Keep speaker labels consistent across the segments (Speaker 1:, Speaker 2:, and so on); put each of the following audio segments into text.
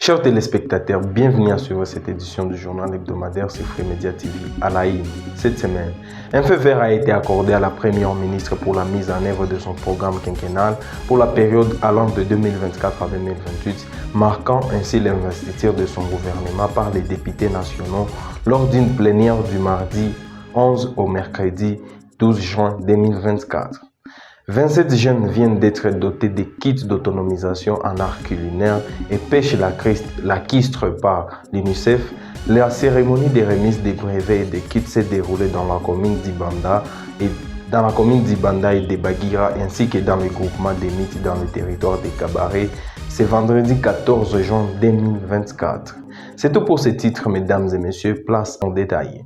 Speaker 1: Chers téléspectateurs, bienvenue à suivre cette édition du journal hebdomadaire sur Free Media TV à la une. Cette semaine, un feu vert a été accordé à la première ministre pour la mise en œuvre de son programme quinquennal pour la période allant de 2024 à 2028, marquant ainsi l'investiture de son gouvernement par les députés nationaux lors d'une plénière du mardi 11 au mercredi 12 juin 2024. 27 jeunes viennent d'être dotés de kits d'autonomisation en art culinaire et pêche lacustre par l'UNICEF. La cérémonie de remise des brevets et des kits s'est déroulée dans la commune d'Ibanda et de Bagira ainsi que dans le groupement des mythes dans le territoire de Cabaret. C'est vendredi 14 juin 2024. C'est tout pour ce titre, mesdames et messieurs. Place en détail.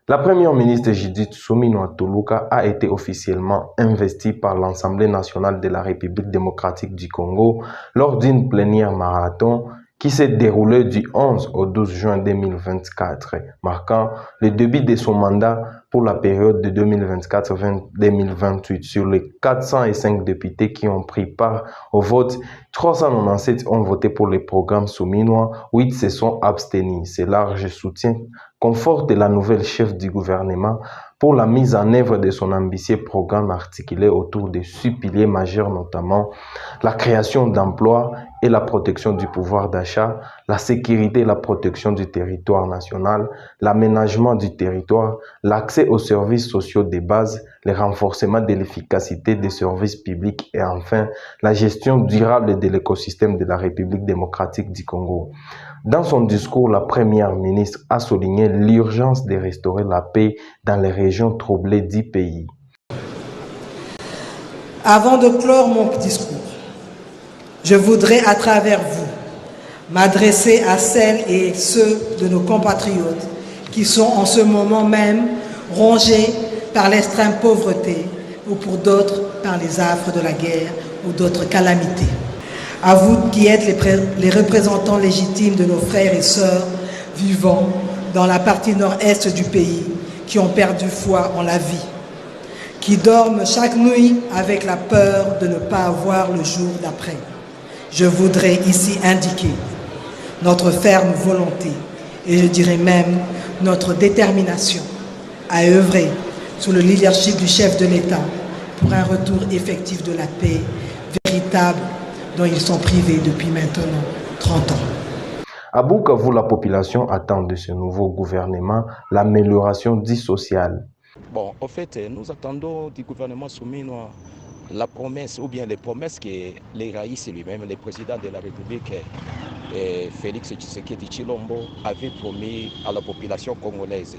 Speaker 1: La première ministre Judith Suminwa Tuluka a été officiellement investie par l'Assemblée nationale de la République démocratique du Congo lors d'une plénière marathon qui s'est déroulée du 11 au 12 juin 2024, marquant le début de son mandat pour la période de 2024-2028. Sur les 405 députés qui ont pris part au vote, 397 ont voté pour le programme Suminwa, 8 se sont abstenus. Ce large soutien conforte la nouvelle chef du gouvernement pour la mise en œuvre de son ambitieux programme articulé autour de 6 piliers majeurs, notamment la création d'emplois et la protection du pouvoir d'achat, la sécurité et la protection du territoire national, l'aménagement du territoire, l'accès aux services sociaux de base, le renforcement de l'efficacité des services publics et enfin la gestion durable de l'écosystème de la République démocratique du Congo. Dans son discours, la première ministre a souligné l'urgence de restaurer la paix dans les régions troublées du pays.
Speaker 2: Avant de clore mon discours, je voudrais à travers vous m'adresser à celles et ceux de nos compatriotes qui sont en ce moment même rongés par l'extrême pauvreté ou pour d'autres par les affres de la guerre ou d'autres calamités. À vous qui êtes les représentants légitimes de nos frères et sœurs vivant dans la partie nord-est du pays, qui ont perdu foi en la vie, qui dorment chaque nuit avec la peur de ne pas avoir le jour d'après. Je voudrais ici indiquer notre ferme volonté, et je dirais même notre détermination à œuvrer sous le leadership du chef de l'État pour un retour effectif de la paix véritable dont ils sont privés depuis maintenant 30 ans.
Speaker 1: À Bukavu, la population attend de ce nouveau gouvernement l'amélioration du social.
Speaker 3: Bon, en fait, nous attendons du gouvernement Suminwa la promesse, ou bien les promesses que les Raïs lui-même, le président de la République, Félix Tshisekedi Tshilombo, avait promis à la population congolaise,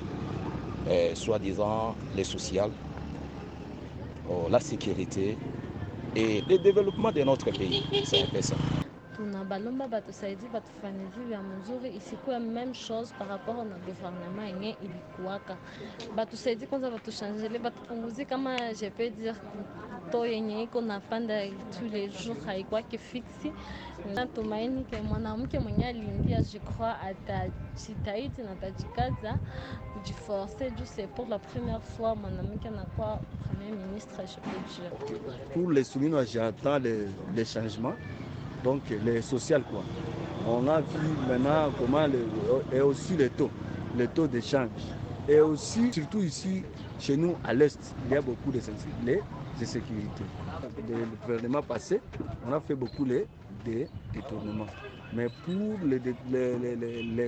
Speaker 3: soi-disant le social, la sécurité et le développement de notre pays. C'est un peu ça.
Speaker 4: Tunabalomba batusaidie batufanyie vya mzuri isikuwe même chose par rapport na gouvernement yenye ilikuwaka. Batusaidie kwanza, batushangele, batupunguzie kama je peux dire to yenye iko napanda tous les jours haikuwake fixi. Natumaini ke mwanamke mwenye aliingia, je crois atajitahidi na atajikaza kujiforcer juu c'est pour la première fois mwanamke anakuwa premier ministre, je peux dire.
Speaker 5: Pour les Suminwa, j'attends les changements. Donc les social quoi. On a vu maintenant comment et aussi les taux d'échange. Et aussi, surtout ici, chez nous à l'Est, il y a beaucoup de sécurité. Le gouvernement passé, on a fait beaucoup de détournements. Mais pour le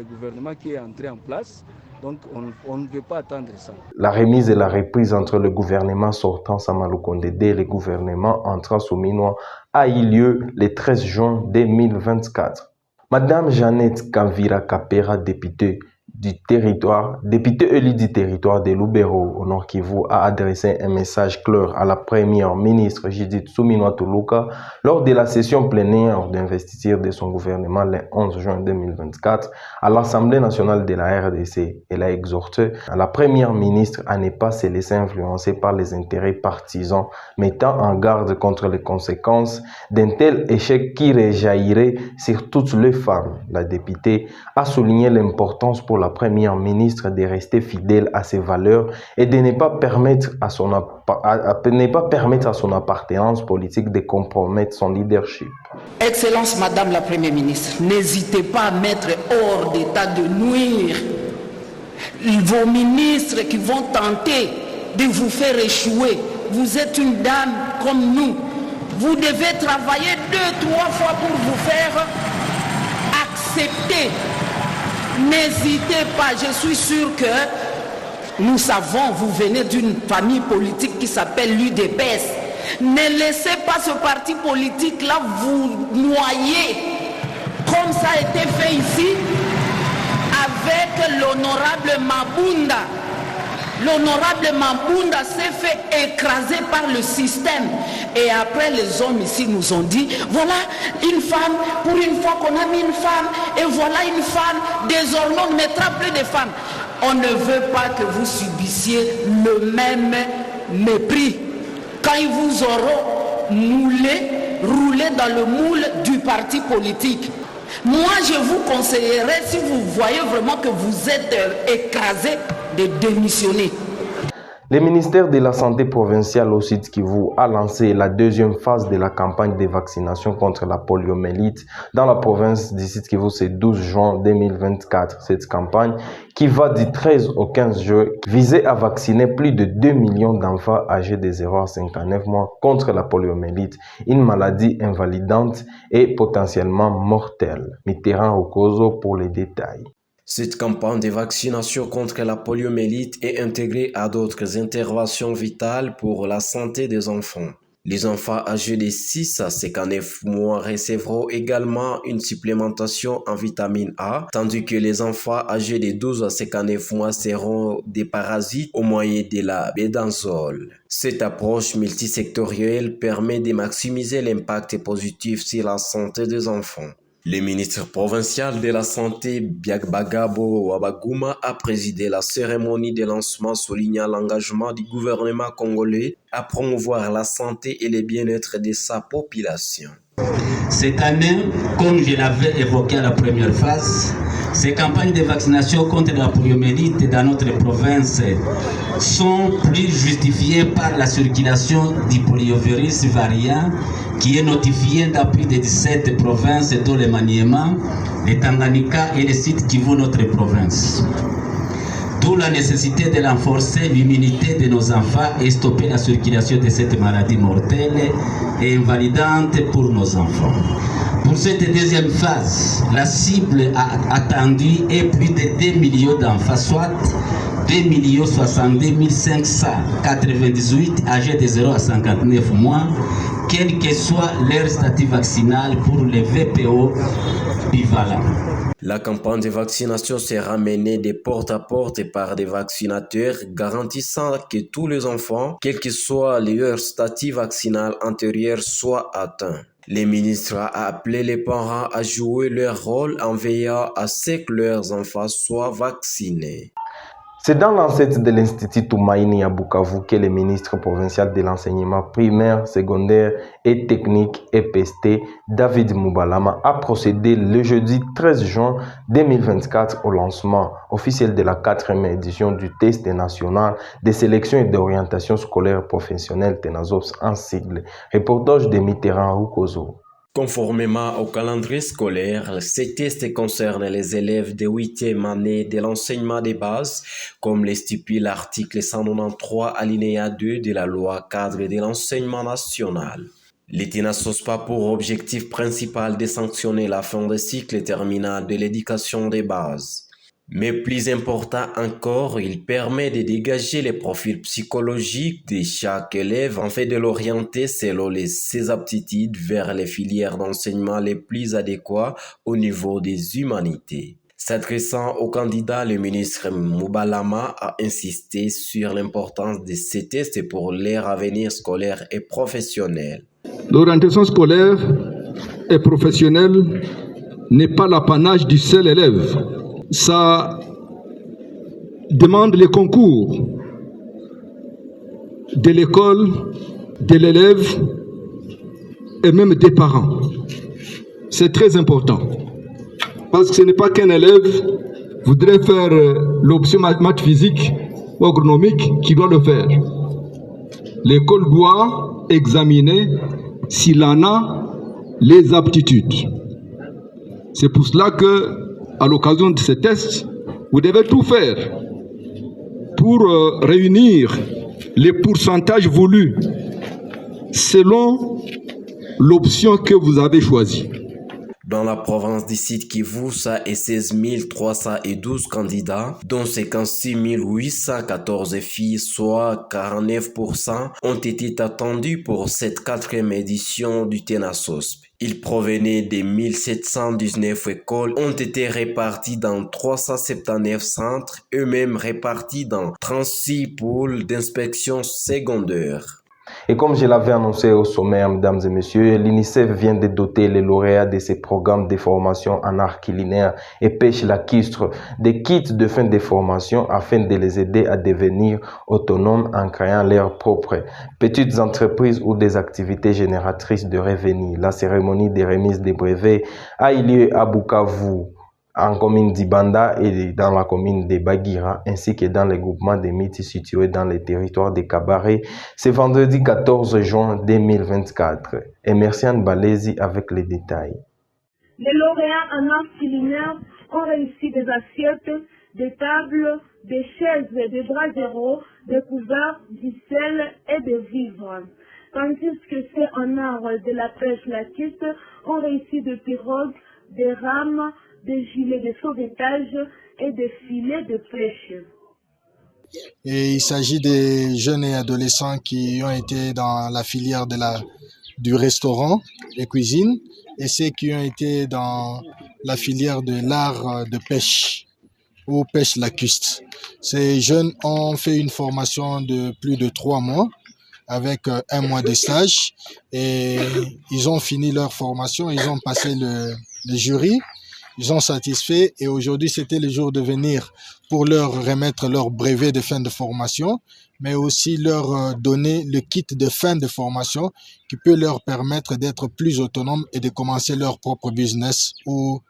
Speaker 5: gouvernement qui est entré en place, donc on ne peut pas attendre ça.
Speaker 1: La remise et la reprise entre le gouvernement sortant Sama Lukonde et le gouvernement entrant Suminwa a eu lieu le 13 juin 2024. Madame Jeannette Kavira Kapera, députée député élu du territoire de Lubero au Nord Kivu, a adressé un message clair à la première ministre Judith Suminwa Tuluka lors de la session plénière d'investiture de son gouvernement le 11 juin 2024 à l'Assemblée nationale de la RDC. Elle a exhorté la première ministre à ne pas se laisser influencer par les intérêts partisans, mettant en garde contre les conséquences d'un tel échec qui rejaillirait sur toutes les femmes. La députée a souligné l'importance pour la première ministre de rester fidèle à ses valeurs et de ne pas permettre à son appartenance politique de compromettre son leadership.
Speaker 6: Excellence Madame la Première ministre, n'hésitez pas à mettre hors d'état de nuire vos ministres qui vont tenter de vous faire échouer. Vous êtes une dame comme nous. Vous devez travailler 2-3 fois pour vous faire accepter. N'hésitez pas, je suis sûr que nous savons, vous venez d'une famille politique qui s'appelle l'UDPS. Ne laissez pas ce parti politique-là vous noyer, comme ça a été fait ici avec l'honorable Mabunda. L'honorable Mabunda s'est fait écraser par le système. Et après, les hommes ici nous ont dit, voilà une femme, pour une fois qu'on a mis une femme, et voilà une femme, désormais on ne mettra plus de femmes. On ne veut pas que vous subissiez le même mépris. Quand ils vous auront roulé dans le moule du parti politique. Moi, je vous conseillerais, si vous voyez vraiment que vous êtes écrasé, de démissionner.
Speaker 1: Le ministère de la Santé provinciale au Sud Kivu a lancé la deuxième phase de la campagne de vaccination contre la poliomyélite dans la province du Sud Kivu ce 12 juin 2024. Cette campagne, qui va du 13 au 15 juin, visait à vacciner plus de 2 millions d'enfants âgés de 0 à 59 mois contre la poliomyélite, une maladie invalidante et potentiellement mortelle. Mitterrand Okozo pour les détails.
Speaker 7: Cette campagne de vaccination contre la poliomyélite est intégrée à d'autres interventions vitales pour la santé des enfants. Les enfants âgés de 6 à 59 mois recevront également une supplémentation en vitamine A, tandis que les enfants âgés de 12 à 59 mois seront des parasites au moyen de la bédazole. Cette approche multisectorielle permet de maximiser l'impact positif sur la santé des enfants. Le ministre provincial de la Santé, Biagbagabo Wabaguma, a présidé la cérémonie de lancement soulignant l'engagement du gouvernement congolais à promouvoir la santé et le bien-être de sa population.
Speaker 8: Cette année, comme je l'avais évoqué à la première phase, ces campagnes de vaccination contre la poliomyélite dans notre province sont plus justifiées par la circulation du poliovirus variant qui est notifié dans plus de 17 provinces dont le Maniema, le Tanganyika et le Sud Kivu, notre province. D'où la nécessité de renforcer l'immunité de nos enfants et stopper la circulation de cette maladie mortelle et invalidante pour nos enfants. Pour cette deuxième phase, la cible attendue est plus de 2 millions d'enfants, soit 2 62 598 âgés de 0 à 59 mois, quel que soit leur statut vaccinal pour les VPO bivalents.
Speaker 7: La campagne de vaccination sera menée de porte à porte par des vaccinateurs garantissant que tous les enfants, quel que soit leur statut vaccinal antérieur, soient atteints. Le ministre a appelé les parents à jouer leur rôle en veillant à ce que leurs enfants soient vaccinés.
Speaker 1: C'est dans l'ancêtre de l'Institut Toumaïni à Bukavu que le ministre provincial de l'enseignement primaire, secondaire et technique EPST, David Moubalama, a procédé le jeudi 13 juin 2024 au lancement officiel de la 4e édition du test national de sélection et d'orientation scolaire professionnelle TENASOPS en sigle. Reportage de Mitterrand Okozo.
Speaker 7: Conformément au calendrier scolaire, ces tests concernent les élèves de 8e année de l'enseignement de base, comme le stipule l'article 193 alinéa 2 de la loi cadre de l'enseignement national. Les TENASOPS a pour objectif principal de sanctionner la fin de cycle terminal de l'éducation de base. Mais plus important encore, il permet de dégager les profils psychologiques de chaque élève afin de l'orienter selon ses aptitudes vers les filières d'enseignement les plus adéquates au niveau des humanités. S'adressant aux candidats, le ministre Moubalama a insisté sur l'importance de ces tests pour leur avenir scolaire et professionnel.
Speaker 9: L'orientation scolaire et professionnelle n'est pas l'apanage du seul élève. Ça demande les concours de l'école, de l'élève et même des parents. C'est très important. Parce que ce n'est pas qu'un élève voudrait faire l'option maths physique ou agronomique qui doit le faire. L'école doit examiner s'il en a les aptitudes. C'est pour cela que, à l'occasion de ces tests, vous devez tout faire pour réunir les pourcentages voulus selon l'option que vous avez choisie.
Speaker 7: Dans la province du Sud Kivu, ça est 16 312 candidats, dont 56 814 filles, soit 49%, ont été attendus pour cette 4e édition du TENASOSP. Ils provenaient des 1719 écoles, ont été répartis dans 379 centres, eux-mêmes répartis dans 36 pôles d'inspection secondaire.
Speaker 1: Et comme je l'avais annoncé au sommaire, mesdames et messieurs, l'UNICEF vient de doter les lauréats de ces programmes de formation en art culinaire et pêche lacustre des kits de fin de formation afin de les aider à devenir autonomes en créant leurs propres petites entreprises ou des activités génératrices de revenus. La cérémonie de remise des brevets a eu lieu à Bukavu, en commune d'Ibanda et dans la commune de Bagira, ainsi que dans les groupements de Miti situés dans les territoires de Kabaré, c'est vendredi 14 juin 2024. Et Merciane Balézi avec les détails.
Speaker 10: Les lauréats en art culinaire ont réussi des assiettes, des tables, des chaises, des bras zéro, des couverts, du sel et des vivres. Tandis que ceux en art de la pêche lacustre ont réussi des pirogues, des rames, des gilets de sauvetage et des filets de pêche.
Speaker 11: Et il s'agit des jeunes et adolescents qui ont été dans la filière du restaurant et cuisine et ceux qui ont été dans la filière de l'art de pêche ou pêche lacustre. Ces jeunes ont fait une formation de plus de 3 mois avec 1 mois de stage et ils ont fini leur formation, ils ont passé le jury. Ils ont satisfait et aujourd'hui c'était le jour de venir pour leur remettre leur brevet de fin de formation, mais aussi leur donner le kit de fin de formation qui peut leur permettre d'être plus autonomes et de commencer leur propre business ou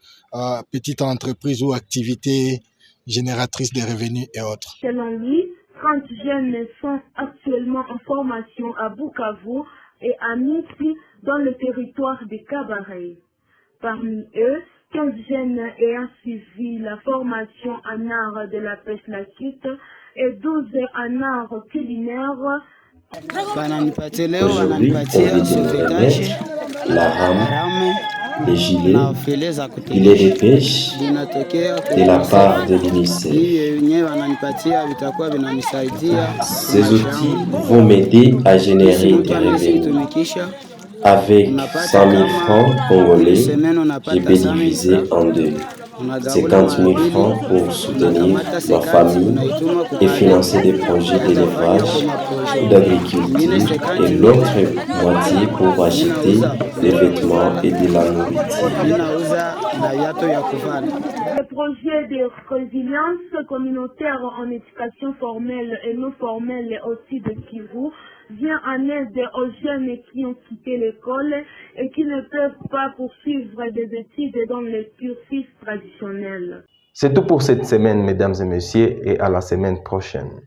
Speaker 11: petite entreprise ou activité génératrice de revenus et autres.
Speaker 10: Selon lui, 30 jeunes sont actuellement en formation à Bukavu et à Miti dans le territoire de Kabaré. Parmi eux, 15 jeunes ayant suivi la formation en art de la pêche lacustre et 12 en art culinaire.
Speaker 12: Aujourd'hui, on vit la rame, les gilets, filets de pêche de la part de l'UNICEF. Ces outils vont m'aider à générer des revenus. Avec 100 000 francs congolais, je peux diviser en deux. 50 000 francs pour soutenir ma famille et financer des projets d'élevage ou d'agriculture et l'autre moitié pour acheter des vêtements et de la nourriture.
Speaker 10: Le projet de résilience communautaire en éducation formelle et non formelle aussi de Kivu vient en aide aux jeunes qui ont quitté l'école et qui ne peuvent pas poursuivre des études dans les cursus traditionnels.
Speaker 1: C'est tout pour cette semaine, mesdames et messieurs, et à la semaine prochaine.